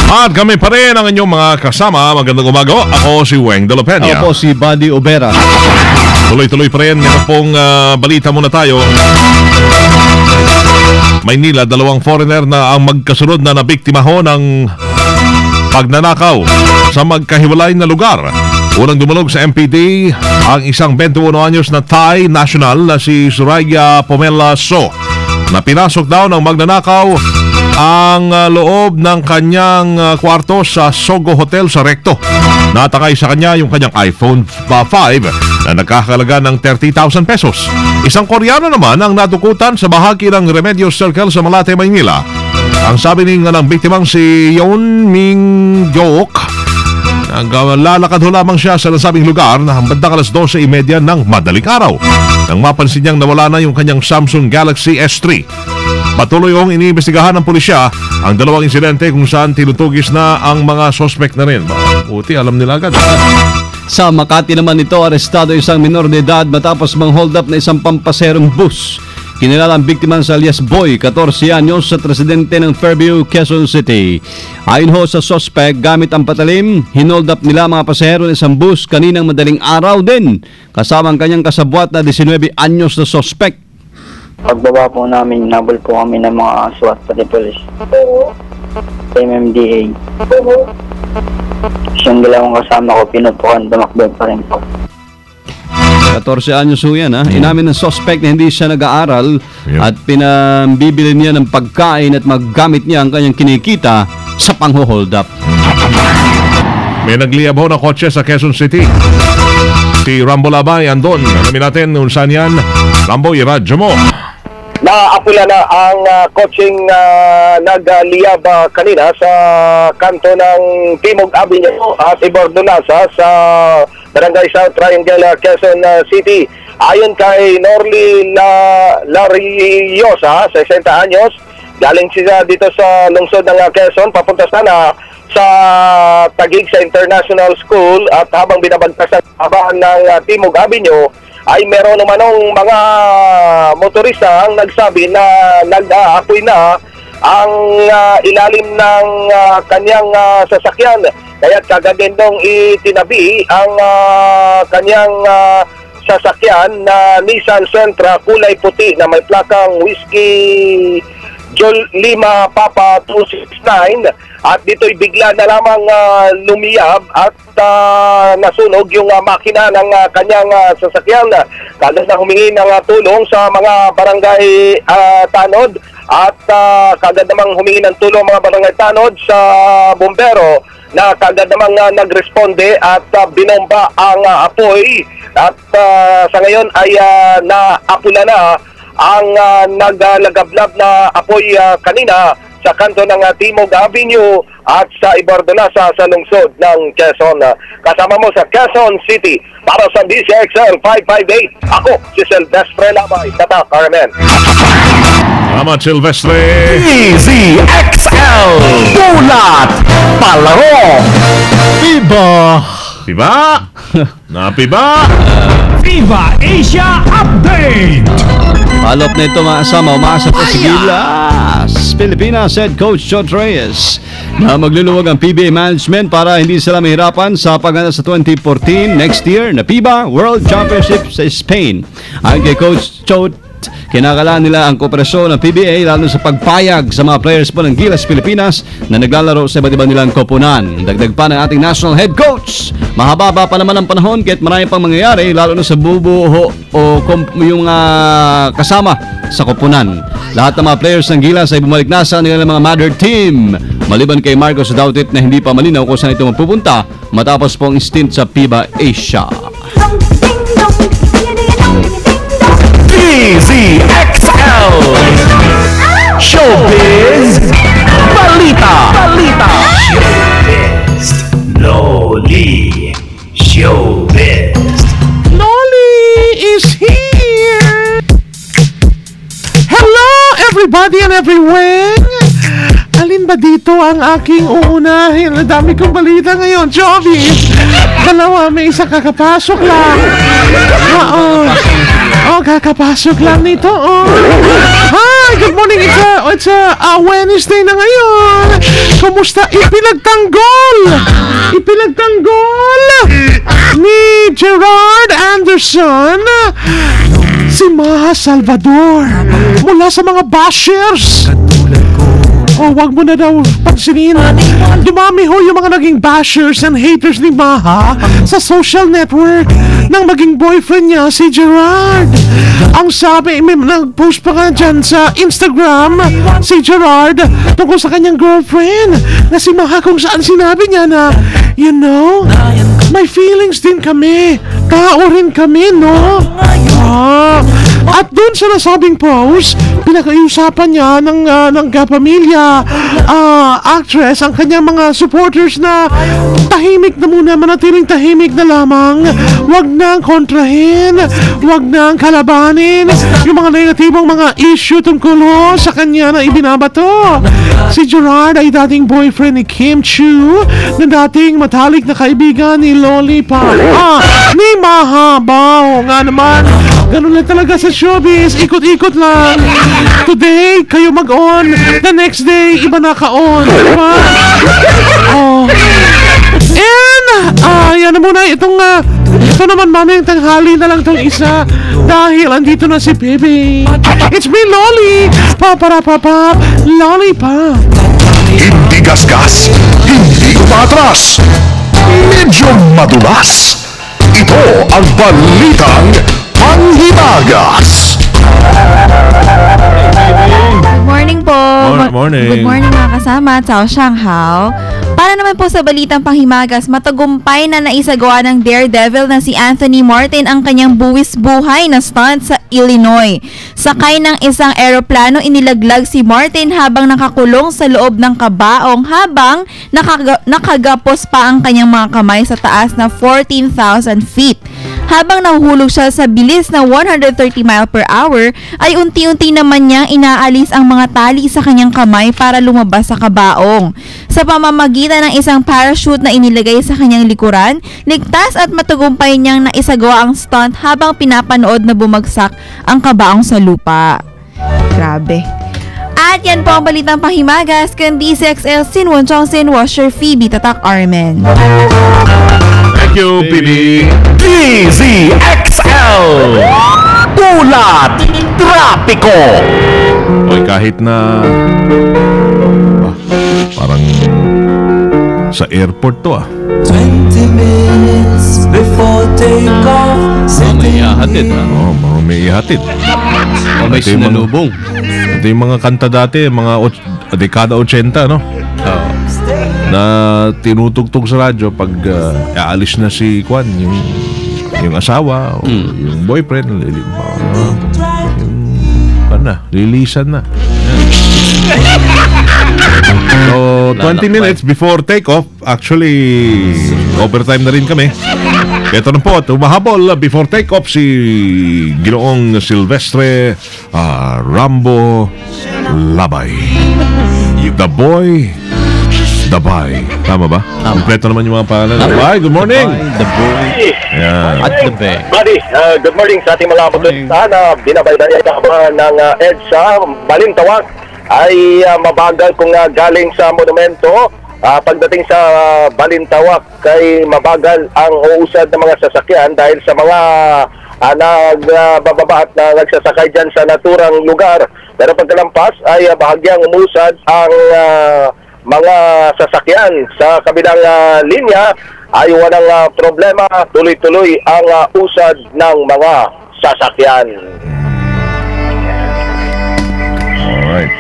At kami pa rin ang inyong mga kasama. Magandang umaga. Ako si Weng de la Peña. Ako po si Buddy Obera. Tuloy-tuloy pa rin. Ito pong balita muna tayo. Maynila, 2 foreigner na ang magkasunod na nabiktima ho ng pagnanakaw sa magkahiwalay na lugar. Unang dumulog sa MPD ang isang 21 anyos na Thai national na si Suraya Pomela So, na pinasok daw ng magnanakaw ang loob ng kanyang kwarto sa Sogo Hotel sa Recto. Natakay sa kanya yung kanyang iPhone 5 na nagkakalaga ng 30,000 pesos. Isang Koreano naman ang natukutan sa bahagi ng Remedios Circle sa Malate, Maynila. Ang sabi ng biktimang si Yeon Ming Jok, naglalakad ho lamang siya sa nasabing lugar na bandang 12:30 ng madaling araw nang mapansin niyang nawala na yung kanyang Samsung Galaxy S3. Patuloy hong iniimbestigahan ng pulisya ang dalawang insidente kung saan tinutugis na ang mga suspect na rin. Buti, alam nila agad. Sa Makati naman ito, arestado isang minor de edad matapos mang-hold up na isang pampaserong bus. Kinilala ang biktima sa alias Boy, 14 anyos, sa residente ng Fairview, Quezon City. Ayon ho sa suspect, gamit ang patalim, hinold up nila mga pasahero ng isang bus kaninang madaling araw din, kasama ang kanyang kasabwat na 19 anyos na suspect. Pagbaba po namin, nabol po kami ng mga SWAT pati police. MMDA. Siyang dalawang kasama ko, pinupukan, dumakbay pa rin po. 14 anyos ho yan, ha? Inamin ng suspect na hindi siya nag-aaral at pinambibili niya ng pagkain at maggamit niya ang kanyang kinikita sa pang-hold up. May nagliyab ho na kotse sa Quezon City. Si Rambo Labay andon. Alamin natin kung saan yan. Rambo, iradyo mo. Naapula na ang kotseng nagliyab kanina sa kanto ng Timog Avenue at Ibordonasa sa Barangay South Triangle, Quezon City. Ayon kay Norly Lariosa, 60 anyos, galing siya dito sa lungsod ng Quezon, papunta sana sa Taguig sa International School, at habang binabagtas ang kabahan ng Timog Avenue ay meron namanong mga motorista ang nagsabi na nag-aapoy na ang ilalim ng kanyang sasakyan. Kaya't kagadendong itinabi ang kanyang sasakyan na Nissan Sentra kulay puti na may plakang Whiskey Jol 5 Papa 269, at dito'y bigla na lamang lumiyab at nasunog yung makina ng kanyang sasakyan. Kagad na humingi ng tulong sa mga barangay tanod at kagad namang humingi ng tulong mga barangay tanod sa bumbero na kagad namang nagresponde at binomba ang apoy, at sa ngayon ay naapula na ang naglagablab na apoy kanina sa kanto ng Timog Avenue at sa Ibordonasa sa lungsod ng Quezon. Kasama mo sa Quezon City para sa DCXL 558. Ako si Silvestre Labay, Tata Carmen. Salamat, Silvestre. DCXL Bulat Palaro Viva! Piba? Napiba? Viva Asia Update. Palop na ito mga kasama, umaasa po si Gilas Pilipinas Head Coach Jod Reyes na magluluwag ang PBA management para hindi sila mahirapan sa pagganap sa 2014 next year na FIBA World Championship sa Spain. Ayon kay Coach Jod, kinakalaan nila ang kooperasyon ng PBA lalo sa pagpayag sa mga players po ng Gilas Pilipinas na naglalaro sa iba't ibang nilang koponan. Dagdag pa ng ating national head coach, mahaba pa naman ang panahon kahit marami pang mangyayari lalo na sa bubuo o yung kasama sa koponan. Lahat ng mga players ng Gilas ay bumalik na sa nilang mga mother team, maliban kay Marcos Dautit na hindi pa malinaw kung saan ito mapupunta matapos pong stint sa FIBA Asia. DZXL Showbiz Balita Showbiz Loli Showbiz Loli is here! Hello everybody and everywhere! Alin ba dito ang aking uunahin? Ang dami kong balita ngayon, Joby! Dalawa, may isa kakapasok lang. Oo. Oh, kakapasok lang nito. Oh. Hi, good morning. It's a Wednesday na ngayon. Kumusta? Ipinagtanggol ni Gerard Anderson si Maha Salvador mula sa mga bashers. Oh, wag mo na daw pansinin. Dumami ho yung mga naging bashers and haters ni Maha sa social network nang maging boyfriend niya si Gerard. Ang sabi, may nag-post pa nga dyan sa Instagram si Gerard tungkol sa kanyang girlfriend na si Maha, kung saan sinabi niya na, you know, may feelings din kami. Tao rin kami, no? At dun sa nasabing post, pinag-iusapan niya ng kapamilya, actress, ang kanyang mga supporters na tahimik na muna, manatiling tahimik na lamang. Wag nang kontrahin, wag nang kalabanin yung mga negatibong mga issue tungkol sa kanya na ibinabato. Si Gerard ay dating boyfriend ni Kim Chiu, na dating matalik na kaibigan ni Lollipop. Ni Maha ba? O nga naman, ganun lang talaga sa showbiz, ikot-ikot lang. Today, kayo mag-on. The next day, iba na ka-on. Diba? Oh. And, yan na muna. Ito naman, mamayang tanghali na lang tong isa. Dahil andito na si Baby. It's me, Lolly. Paparapapap, Lollipop. Hindi gasgas, hindi umatras, medyo madulas. Ito ang Balitang Panghimagas. Good morning po. Morning. Good morning mga kasama. Cao Shanghao. Para naman po sa Balitang Panghimagas, matagumpay na naisagawa ng daredevil na si Anthony Martin ang kanyang buwis buhay na stunt sa Illinois. Sakay ng isang eroplano, inilaglag si Martin habang nakakulong sa loob ng kabaong habang nakagapos pa ang kanyang mga kamay sa taas na 14,000 feet. Habang nahuhulog siya sa bilis na 130 mile per hour, ay unti-unti naman niyang inaalis ang mga tali sa kanyang kamay para lumabas sa kabaong. Sa pamamagitan ng isang parachute na inilagay sa kanyang likuran, ligtas at matagumpay niyang naisagawa ang stunt habang pinapanood na bumagsak ang kabaong sa lupa. Grabe. At yan po ang Balitang Panghimagas, kundi DZXL Sinwon Chongsin Washer Phoebe Tatak Armen. Thank you, Bibi. DZXL Ulat Trapiko. Oy, kahit na parang sa airport to 20 minutes before takeoff. May ihatid, ha? Oh, mga may ihatid. May sinalubong. Ito yung mga kanta dati, mga dekada 80, no? Na tinutugtog sa radyo pag aalis na si Kwan, yung asawa o yung boyfriend, lilisan na. So, 20 minutes before takeoff, actually, overtime na rin kami. Ito na po, tumahabol before takeoff si Ginoong Silvestre Rambo Labay. The Boy Dabay. Tama ba? Kompleto naman yung mga pangalan. Dabay, good morning! The boy Yeah. at the bay. Buddy, good morning sa ating mga kapulisan na binabaybayan ng EDSA Balintawak ay mabagal kung galing sa monumento. Pagdating sa Balintawak ay mabagal ang uusad ng mga sasakyan dahil sa mga nagbababa at nagsasakay dyan sa naturang lugar. Pero pagkalampas ay bahagyang umusad ang mga sasakyan sa kabilang linya ay walang problema, tuloy-tuloy ang usad ng mga sasakyan. Alright.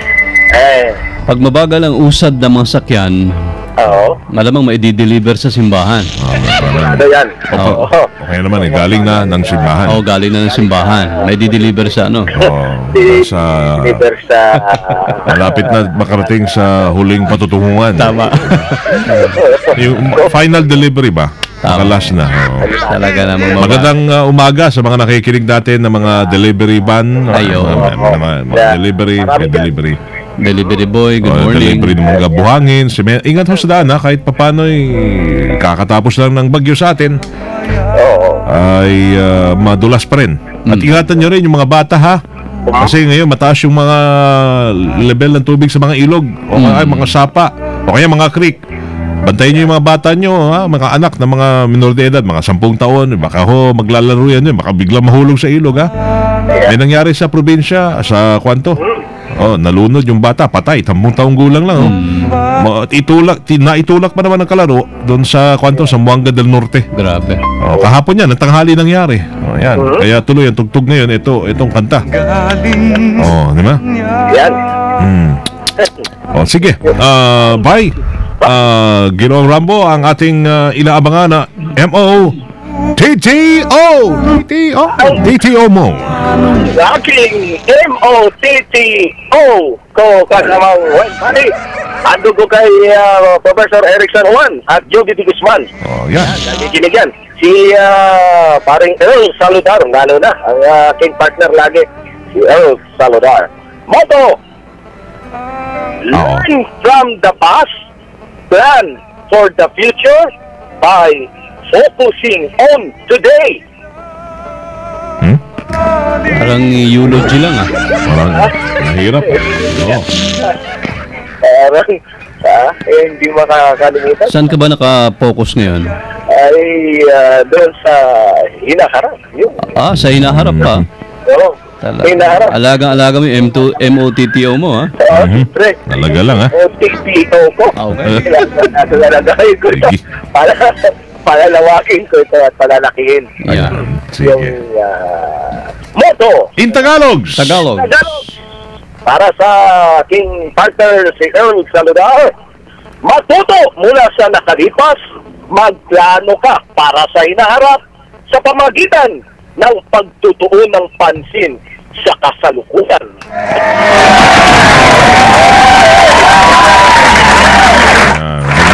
Pag mabagal ang usad ng mga sakyan, malamang maidi-deliver sa simbahan. Ano yan? Okay naman galing na ng simbahan. Galing na ng simbahan. May di-deliver sa Malapit na makarating sa huling patutunguhan. Tama. Yung final delivery ba? Nakalas na. Talaga naman. Magandang umaga sa mga nakikinig natin ng mga delivery van. Mga delivery. Delivery boy, good morning. Delivery ng mga buhangin. Ingat ho sa daan, kahit papano'y kakatapos lang ng bagyo sa atin. ay madulas pa rin. At ingatan nyo rin yung mga bata, ha? Kasi ngayon mataas yung mga level ng tubig sa mga ilog o kaya mga sapa o kaya mga creek. Bantayin nyo yung mga bata nyo, ha? Mga anak na mga minor de edad, mga 10 taon, baka maglalaro yan yun, baka biglang mahulog sa ilog, ha? May nangyari sa probinsya, sa Kwanto. Nalunod yung bata, patay, 10 taong gulang lang. Naitulak pa naman ang kalaro doon sa Kwanto, sa Muanga del Norte. Grabe. Kahapon yan, ang tanghali nangyari. Yan. Kaya tuloy ang tugtog ngayon, itong kanta. Di ba? Yan. Sige. Bye. Ginoong Rambo, ang ating inaabangan na TTO mo. Aking MOTTO ko kasamang Wendy. Ando ko kay Professor Erickson Juan at Joby D. Guzman. Yan. Nakikinig yan. Si paring Earl Saludar, lalo na, ang aking partner lagi, si Earl Saludar. Motto, learn from the past, plan for the future by focusing on today. Parang eulogy lang, Parang mahirap. Parang hindi makakalimutan. Saan ka ba naka-focus ngayon? Ay doon sa hinaharap. Sa hinaharap pa. Oo. Hinaharap. Alaga mo yung MOTTO mo, ha? Siyempre. Talaga lang, ha? MOTTO ko. Okay. Nalalagay ko ito. Palalawakin ko ito at palalakihin. Ayan. Yung motto. In Tagalog. Para sa aking partner si Earl Saludar, matuto mula sa nakalipas, magplano ka para sa hinaharap sa pamagitan ng pagtutuon ng pansin sa kasalukuyan.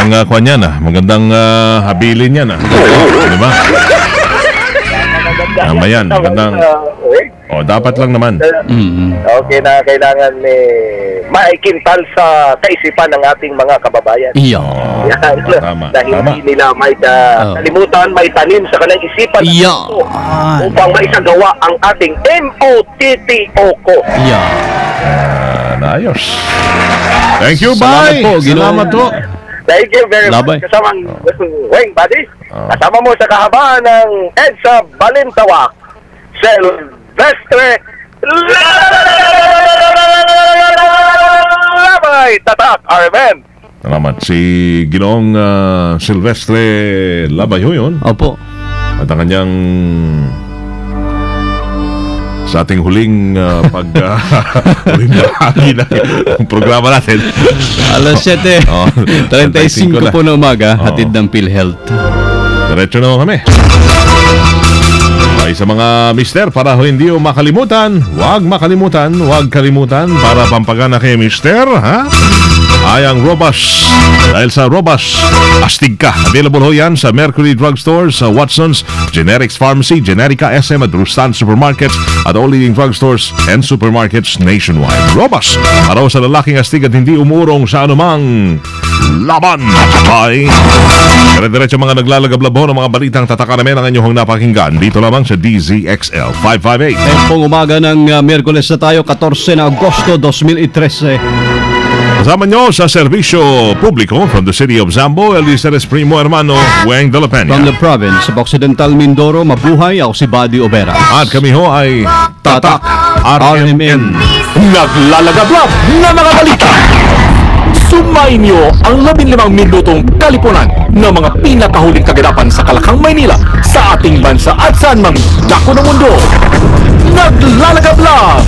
Magandang kwan yan, magandang habilin yan, diba? Tama yan, magandang dapat lang naman. Okay na, kailangan maikintal sa kaisipan ng ating mga kababayan. Tama. Na hindi nila may kalimutan, may tanim sa kanilang isipan upang maisagawa ang ating MOTTO ko. Ayos. Thank you, bye. Salamat po. Thank you very much. Kasamang Weng Buddy. Kasama mo sa kahabaan ng EDSA Balintawak, Silvestre Labay Tatak, RMN. Salamat. Si Ginoong Silvestre Labay yun. Opo. At ang kanyang sa ating huling huling bahagi ng programa natin. Alas 7:35 po na umaga, hatid ng PhilHealth. Diretso na kami. Ay, sa mga mister, para hindi mo makalimutan, huwag kalimutan para pampagana kay mister, ha? Ay ang Robust. Dahil sa Robust, astig ka. Available ho yan sa Mercury Drugstore, sa Watson's, Generics Pharmacy, Generica SM at Rustan Supermarkets at all leading drugstores and supermarkets nationwide. Robust, para sa lalaking astig at hindi umurong sa anumang laban. Bye. Dire-diretso mga naglalagablabo ng mga balitang tataka namin ang inyong napakinggan dito lamang sa DZXL 558. Tempong umaga ng Miyerkules na tayo, 14 na Agosto 2013. Kasama nyo sa serbisyo publiko from the city of Zambo, Eliseres Primo Hermano, Weng de la Peña. From the province of Occidental Mindoro, mabuhay, ako si Buddy Obera. At kami ho ay Tatak RMN. Naglalagablab na mga balita. Sumayin niyo ang 15 minutong kalipunan ng mga pinakahuling kaganapan sa Kalakang, Maynila, sa ating bansa at saan mang dako ng mundo. Naglalagablab